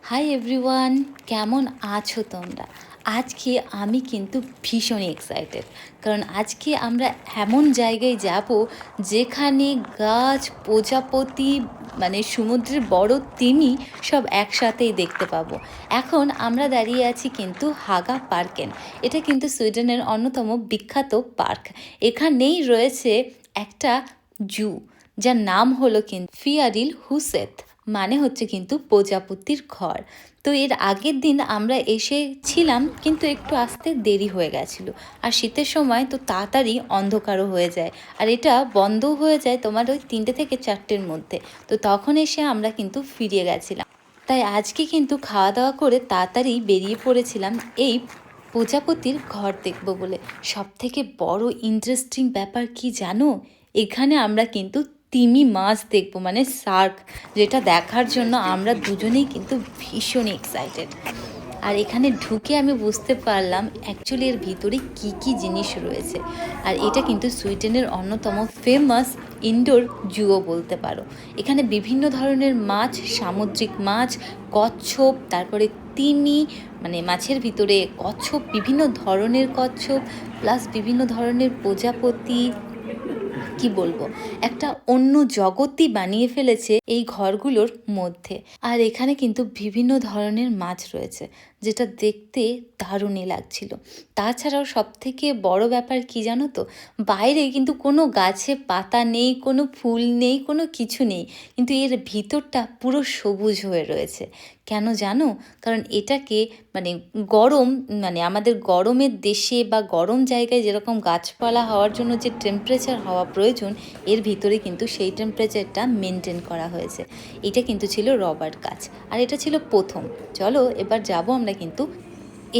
Hi everyone, কেমন আছো তোমরা? আজকে আমি কিন্তু ভীষণ এক্সাইটেড, কারণ আজকে আমরা এমন জায়গায় যাব যেখানে গাছ, প্রজাপতি, মানে সমুদ্রের বড় তিমি সব একসাথেই দেখতে পাবো। এখন আমরা দাঁড়িয়ে আছি কিন্তু হাগা পার্কেন। এটা কিন্তু সুইডেনের অন্যতম বিখ্যাত পার্ক। এখানেই রয়েছে একটা জু, যার নাম হলো কিন্তু ফিয়ারিল হুসেত, মানে হচ্ছে কিন্তু প্রজাপতির ঘর। তো এর আগের দিন আমরা এসেছিলাম, কিন্তু একটু আসতে দেরি হয়ে গেছিলো। আর শীতের সময় তো তাড়াতাড়ি অন্ধকারও হয়ে যায়, আর এটা বন্ধও হয়ে যায় তোমার ওই 3টে থেকে 4টের মধ্যে। তো তখন এসে আমরা কিন্তু ফিরে গেছিলাম। তাই আজকে কিন্তু খাওয়া দাওয়া করে তাড়াতাড়ি বেরিয়ে পড়েছিলাম এই প্রজাপতির ঘর দেখব বলে। সব থেকে বড় ইন্টারেস্টিং ব্যাপার কি জানো? এখানে আমরা কিন্তু তিমি মাছ দেখবো, মানে শার্ক, যেটা দেখার জন্য আমরা দুজনেই কিন্তু ভীষণ এক্সাইটেড। আর এখানে ঢুকে আমি বুঝতে পারলাম অ্যাকচুয়ালি এর ভিতরে কি কি জিনিস রয়েছে। আর এটা কিন্তু সুইডেনের অন্যতম ফেমাস ইনডোর জুও বলতে পারো। এখানে বিভিন্ন ধরনের মাছ, সামুদ্রিক মাছ, কচ্ছপ, তারপরে তিমি, মানে মাছের ভিতরে কচ্ছপ, বিভিন্ন ধরনের কচ্ছপ, প্লাস বিভিন্ন ধরনের প্রজাপতি, কি বলবো, একটা অন্য জগতই বানিয়ে ফেলেছে এই ঘরগুলোর মধ্যে। আর এখানে কিন্তু বিভিন্ন ধরনের মাছ রয়েছে, যেটা দেখতে দারুণই লাগছিল। তাছাড়াও সব থেকে বড় ব্যাপার কি জানো তো, বাইরে কিন্তু কোনো গাছে পাতা নেই, কোনো ফুল নেই, কোনো কিছু নেই, কিন্তু এর ভিতরটা পুরো সবুজ হয়ে রয়েছে। কেন জানো? কারণ এটাকে মানে গরম, মানে আমাদের গরমের দেশে বা গরম জায়গায় যেরকম গাছপালা হওয়ার জন্য যে টেম্পারেচার হওয়া প্রয়োজন, এর ভিতরে কিন্তু সেই টেম্পারেচারটা মেনটেন করা হয়েছে। এটা কিন্তু ছিল রবার্ট গাছ, আর এটা ছিল প্রথম। চলো এবার যাব আমরা কিন্তু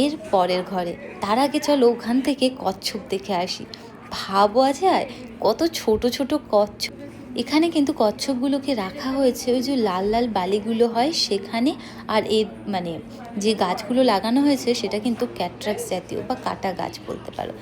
এর পরের ঘরে। তার আগে চলো ওখান থেকে কচ্ছপ দেখে আসি। ভাবা যায় কত ছোট ছোট কচ্ছপ। এখানে কিন্তু কচ্ছপগুলোকে রাখা হয়েছে ওই যে লাল লাল বালিগুলো হয় সেখানে। আর এর মানে যে গাছগুলো লাগানো হয়েছে সেটা কিন্তু ক্যাটরাক্স জাতীয় বা কাটা গাছ বলতে পারো।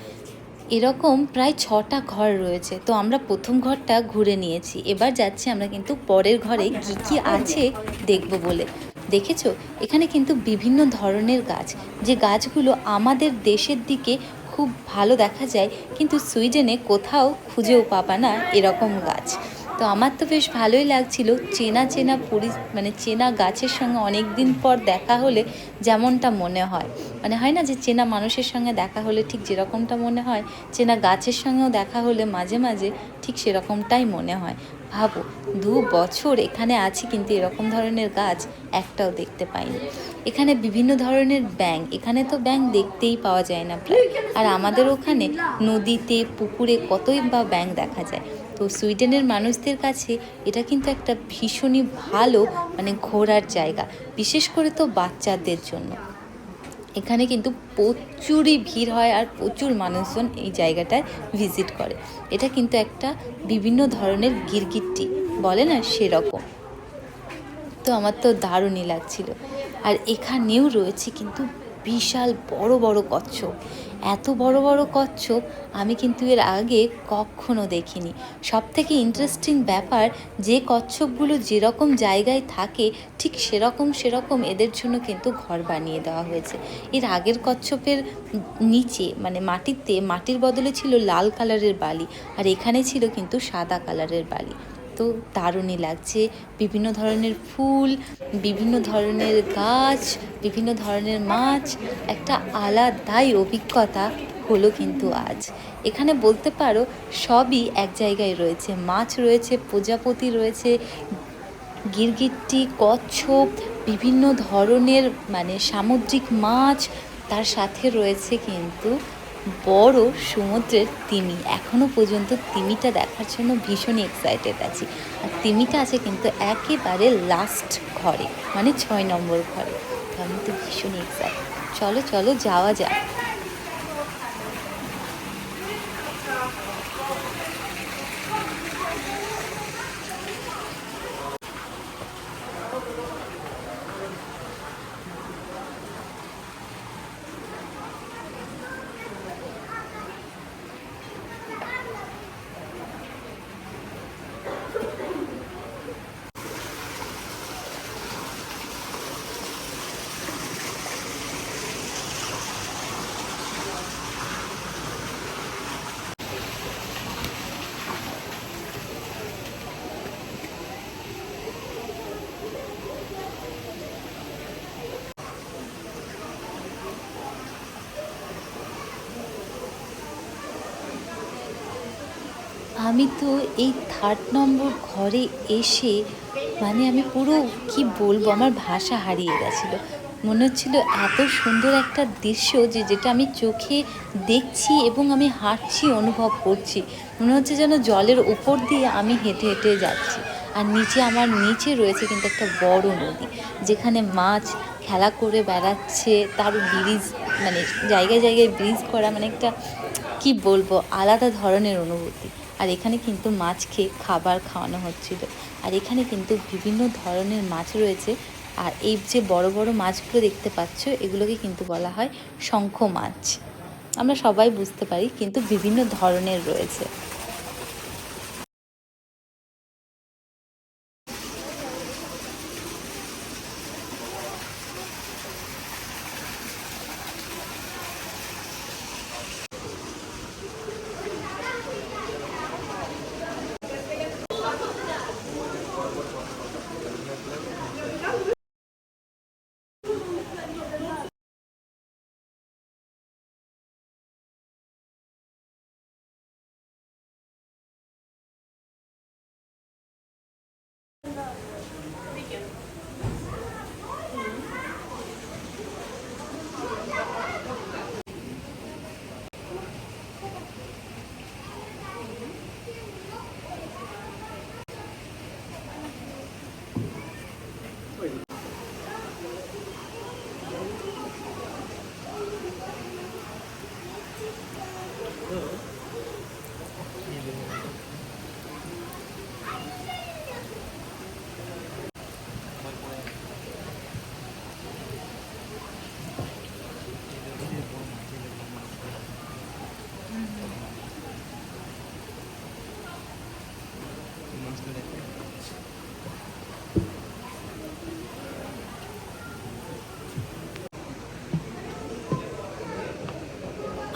এরকম প্রায় 6টা ঘর রয়েছে। তো আমরা প্রথম ঘরটা ঘুরে নিয়েছি, এবার যাচ্ছি আমরা কিন্তু পরের ঘরে কি কি আছে দেখব বলে। দেখেছো, এখানে কিন্তু বিভিন্ন ধরনের গাছ, যে গাছগুলো আমাদের দেশের দিকে খুব ভালো দেখা যায়, কিন্তু সুইডেনে কোথাও খুঁজেও পাবা না এরকম গাছ। তো আমার তো বেশ ভালোই লাগছিল, চেনা চেনা মানে চেনা গাছের সঙ্গে অনেক দিন পর দেখা হলে যেমনটা মনে হয়, মানে হয় না যে চেনা মানুষের সঙ্গে দেখা হলে ঠিক যেরকমটা মনে হয়, চেনা গাছের সঙ্গেও দেখা হলে মাঝে মাঝে ঠিক সেরকমটাই মনে হয়। ভাবো, 2 বছর এখানে আছি কিন্তু এরকম ধরনের গাছ একটাও দেখতে পাইনি। এখানে বিভিন্ন ধরনের ব্যাঙ, এখানে তো ব্যাঙ দেখতেই পাওয়া যায় না প্রায়। আর আমাদের ওখানে নদীতে, পুকুরে কতই বা ব্যাঙ দেখা যায়। তো সুইডেনের মানুষদের কাছে এটা কিন্তু একটা ভীষণই ভালো মানে ঘোরার জায়গা, বিশেষ করে তো বাচ্চাদের জন্য। এখানে কিন্তু প্রচুরই ভিড় হয়, আর প্রচুর মানুষজন এই জায়গাটায় ভিজিট করে। এটা কিন্তু একটা বিভিন্ন ধরনের গিরগিট্টি বলে না, সেরকম। তো আমার তো দারুণই লাগছিল। আর এখানেও রয়েছে কিন্তু বিশাল বড় বড় কচ্ছপ। এত বড় বড় কচ্ছপ আমি কিন্তু এর আগে কখনো দেখিনি। সব থেকে ইন্টারেস্টিং ব্যাপার, যে কচ্ছপগুলো যেরকম জায়গায় থাকে ঠিক সেরকম সেরকম এদের জন্য কিন্তু ঘর বানিয়ে দেওয়া হয়েছে। এর আগের কচ্ছপের নিচে মানে মাটিতে, মাটির বদলে ছিল লাল কালারের বালি, আর এখানে ছিল কিন্তু সাদা কালারের বালি। তো দারুণই লাগছে। বিভিন্ন ধরনের ফুল, বিভিন্ন ধরনের গাছ, বিভিন্ন ধরনের মাছ, একটা আলাদাই অভিজ্ঞতা হলো কিন্তু আজ। এখানে বলতে পারো সবই এক জায়গায় রয়েছে, মাছ রয়েছে, প্রজাপতি রয়েছে, গিরগিট্টি, কচ্ছপ, বিভিন্ন ধরনের মানে সামুদ্রিক মাছ, তার সাথে রয়েছে কিন্তু বড় সমুদ্রের তিমি। এখনও পর্যন্ত তিমিটা দেখার জন্য ভীষণই এক্সাইটেড আছি। আর তিমিটা আছে কিন্তু একেবারে লাস্ট ঘরে, মানে 6 নম্বর ঘরে। তো আমি তো ভীষণই এক্সাইটেড। চলো চলো যাওয়া যাক। আমি তো এই 3rd নম্বর ঘরে এসে মানে আমি পুরো কি বলবো, আমার ভাষা হারিয়ে গেছিলো। মনে হচ্ছিল এত সুন্দর একটা দৃশ্য যেটা আমি চোখে দেখছি এবং আমি হাঁটছি, অনুভব করছি। মনে হচ্ছে যেন জলের উপর দিয়ে আমি হেঁটে হেঁটে যাচ্ছি। আর নিচে আমার নিচে রয়েছে কিন্তু একটা বড় নদী, যেখানে মাছ খেলা করে বেড়াচ্ছে। তার ব্রিজ মানে জায়গায় জায়গায় ব্রিজ করা, মানে একটা কি বলবো, আলাদা ধরনের অনুভূতি। আর এখানে কিন্তু মাছকে খাবার খাওয়ানো হচ্ছিল। আর এখানে কিন্তু বিভিন্ন ধরনের মাছ রয়েছে। আর এই যে বড় বড় মাছগুলো দেখতে পাচ্ছ, এগুলোকে কিন্তু বলা হয় শঙ্খ মাছ। আমরা সবাই বুঝতে পারি, কিন্তু বিভিন্ন ধরনের রয়েছে।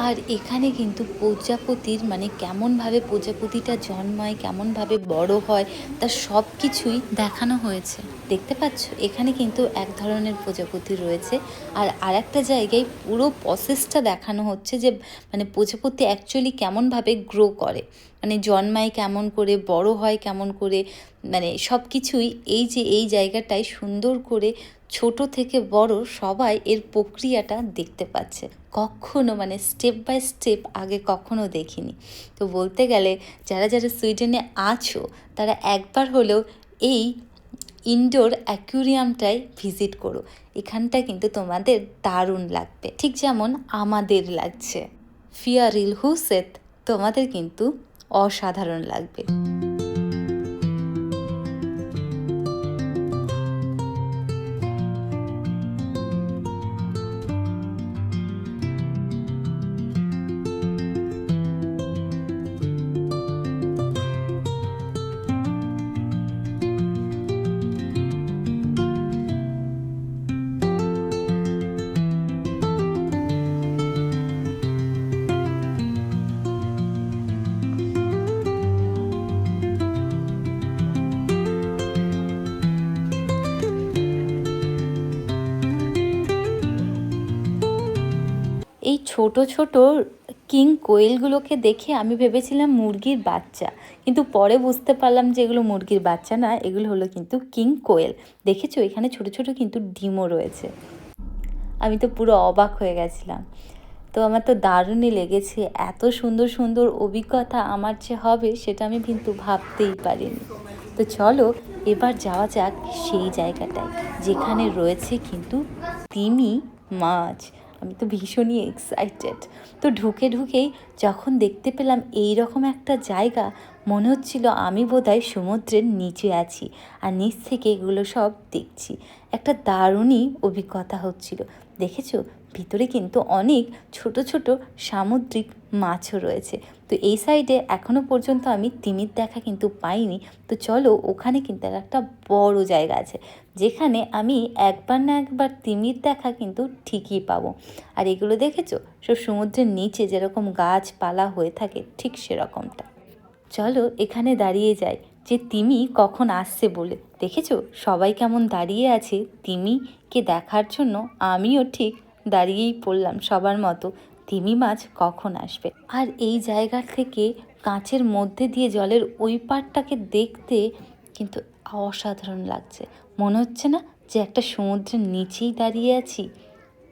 আর এখানে কিন্তু প্রজাপতির মানে কেমনভাবে প্রজাপতিটা জন্মায়, কেমনভাবে বড় হয়, তার সব কিছুই দেখানো হয়েছে। দেখতে পাচ্ছ, এখানে কিন্তু এক ধরনের প্রজাপতি রয়েছে। আর আরেকটা জায়গায় পুরো প্রসেসটা দেখানো হচ্ছে যে মানে প্রজাপতি অ্যাকচুয়ালি কেমনভাবে গ্রো করে, মানে জন্মায় কেমন করে, বড় হয় কেমন করে, মানে সব কিছুই এই যে এই জায়গাটায় সুন্দর করে ছোট থেকে বড় সবাই এর প্রক্রিয়াটা দেখতে পাচ্ছে। কখনো মানে স্টেপ বাই স্টেপ আগে কখনো দেখিনি। তো বলতে গেলে যারা যারা সুইডেনে আছো, তারা একবার হলেও এই ইনডোর অ্যাকুরিয়ামটায় ভিজিট করো। এখানটা কিন্তু তোমাদের দারুণ লাগবে, ঠিক যেমন আমাদের লাগছে। ফিয়ারিল হুসেত তোমাদের কিন্তু অসাধারণ লাগবে। এই ছোট ছোট কিং কোয়েলগুলোকে দেখে আমি ভেবেছিলাম মুরগির বাচ্চা, কিন্তু পরে বুঝতে পারলাম যে এগুলো মুরগির বাচ্চা না, এগুলো হলো কিন্তু কিং কোয়েল। দেখেছো, এখানে ছোট ছোট কিন্তু ডিমও রয়েছে। আমি তো পুরো অবাক হয়ে গেছিলাম। তো আমার তো দারুণই লেগেছে। এত সুন্দর সুন্দর অভিজ্ঞতা আমার যে হবে সেটা আমি কিন্তু ভাবতেই পারিনি। তো চলো এবার যাওয়া যাক সেই জায়গাটায়, যেখানে রয়েছে কিন্তু তিমি মাছ। আমি তো ভীষণই এক্সাইটেড। তো ঢুকে ঢুকেই যখন দেখতে পেলাম এই রকম একটা জায়গা, মনে হচ্ছিল আমি বোধহয় সমুদ্রের নিচে আছি আর নিচ থেকে এগুলো সব দেখছি। একটা দারুণই অভিজ্ঞতা হচ্ছিল। দেখেছো, ভিতরে কিন্তু অনেক ছোট ছোট সামুদ্রিক মাছও রয়েছে। তো এই সাইডে এখনও পর্যন্ত আমি তিমির দেখা কিন্তু পাইনি। তো চলো, ওখানে কিন্তু একটা বড় জায়গা আছে, যেখানে আমি একবার না একবার তিমির দেখা কিন্তু ঠিকই পাবো। আর এগুলো দেখেছো, সব সমুদ্রের নিচে যেরকম গাছপালা হয়ে থাকে ঠিক সেরকমটা। চলো এখানে দাঁড়িয়ে যাই যে তিমি কখন আসছে বলে। দেখেছো সবাই কেমন দাঁড়িয়ে আছে তিমিকে দেখার জন্য, আমিও ঠিক দাঁড়িয়েই পড়লাম সবার মতো, তিমি মাছ কখন আসবে। আর এই জায়গা থেকে কাঁচের মধ্যে দিয়ে জলের ওই পাড়টাকে দেখতে কিন্তু অসাধারণ লাগছে। মনে হচ্ছে না যে একটা সমুদ্রের নিচেই দাঁড়িয়ে আছি?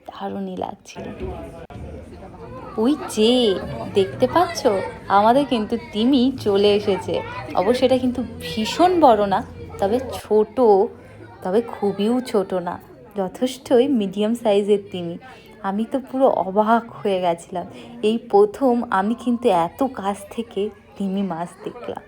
দারুণই লাগছিল। ওই যে দেখতে পাচ্ছ, আমাদের কিন্তু তিমি চলে এসেছে। অবশ্য এটা কিন্তু ভীষণ বড় না, তবে ছোট, তবে খুবই ছোট না, যথেষ্টই মিডিয়াম সাইজের তিমি। আমি তো পুরো অবাক হয়ে গেছিলাম, এই প্রথম আমি কিন্তু এত কাছ থেকে তিমি মাছ দেখলাম।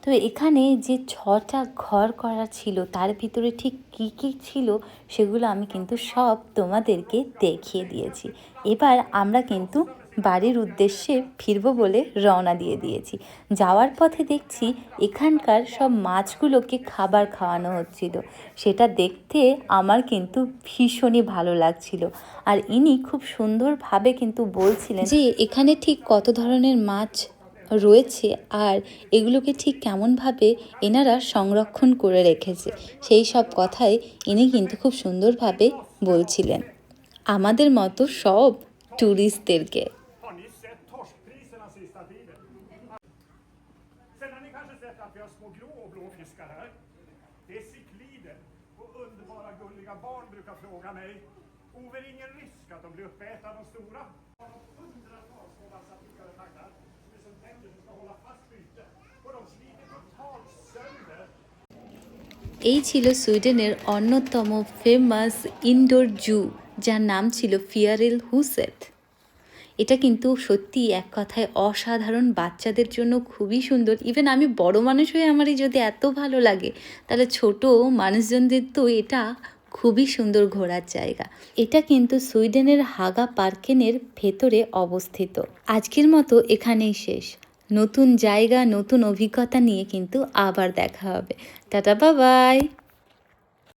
তো এখানে যে 6টা ঘর করা ছিল, তার ভিতরে ঠিক কী কী ছিল সেগুলো আমি কিন্তু সব তোমাদেরকে দেখিয়ে দিয়েছি। এবার আমরা কিন্তু বাড়ির উদ্দেশ্যে ফিরবো বলে রওনা দিয়ে দিয়েছি। যাওয়ার পথে দেখছি এখানকার সব মাছগুলোকে খাবার খাওয়ানো হচ্ছিল। সেটা দেখতে আমার কিন্তু ভীষণই ভালো লাগছিল। আর ইনি খুব সুন্দরভাবে কিন্তু বলছিলেন যে এখানে ঠিক কত ধরনের মাছ রয়েছে আর এগুলোকে ঠিক কেমনভাবে এনারা সংরক্ষণ করে রেখেছে, সেই সব কথাই ইনি কিন্তু খুব সুন্দরভাবে বলছিলেন আমাদের মতো সব ট্যুরিস্টদেরকে। এই ছিল সুইডেনের অন্যতম ফেমাস ইনডোর জু, যার নাম ছিল ফিয়ারেল হুসেট। এটা কিন্তু সত্যি এক কথায় অসাধারণ, বাচ্চাদের জন্য খুবই সুন্দর। ইভেন আমি বড় মানুষ হয়ে আমারই যদি এত ভালো লাগে, তাহলে ছোট মানুষজনদের তো এটা খুবই সুন্দর ঘোরার জায়গা। এটা কিন্তু সুইডেনের হাগা পার্কেনের ভেতরে অবস্থিত। আজকের মতো এখানেই শেষ। নতুন জায়গা, নতুন অভিজ্ঞতা নিয়ে কিন্তু আবার দেখা হবে। Tata, bye bye.